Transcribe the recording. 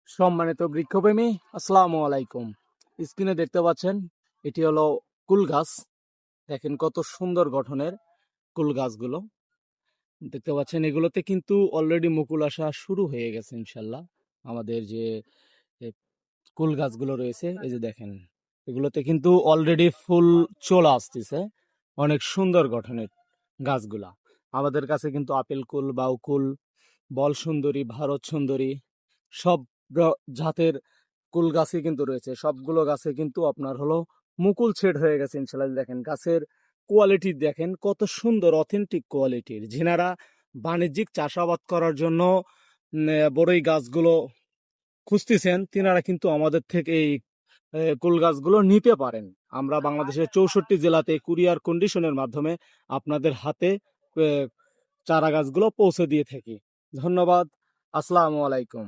সম্মানিত বৃক্ষপ্রেমী, আসসালামু আলাইকুম। স্ক্রিনে দেখতে পাচ্ছেন এটি হলো কুল গাছ। দেখেন কত সুন্দর গঠনের কুল গাছগুলো দেখতে পাচ্ছেন। এগুলোতে কিন্তু অলরেডি মুকুল আসা শুরু হয়ে গেছে ইনশাল্লাহ। আমাদের যে এ, কুল গাছগুলো রয়েছে, এই যে দেখেন, এগুলোতে কিন্তু অলরেডি ফুল চলে আসতেছে। অনেক সুন্দর গঠনের গাছগুলা। আমাদের কাছে কিন্তু আপেল কুল, বাউ কুল, বল সুন্দরী, ভারত সুন্দরী সব জাতের কুল গাছই কিন্তু রয়েছে। সবগুলো গাছে কিন্তু আপনার হলো মুকুল ছেদ হয়ে গেছে ইনশাল্লাহ। দেখেন গাছের কোয়ালিটি, দেখেন কত সুন্দর অথেন্টিক কোয়ালিটির। যিনারা বাণিজ্যিক চাষাবাদ করার জন্য বড়ই গাছগুলো খুঁজতেছেন, তিনারা কিন্তু আমাদের থেকে এই কুল গাছগুলো নিতে পারেন। আমরা বাংলাদেশের 64 জেলাতে কুরিয়ার কন্ডিশনের মাধ্যমে আপনাদের হাতে চারা গাছগুলো পৌঁছে দিয়ে থাকি। ধন্যবাদ। আসসালামু আলাইকুম।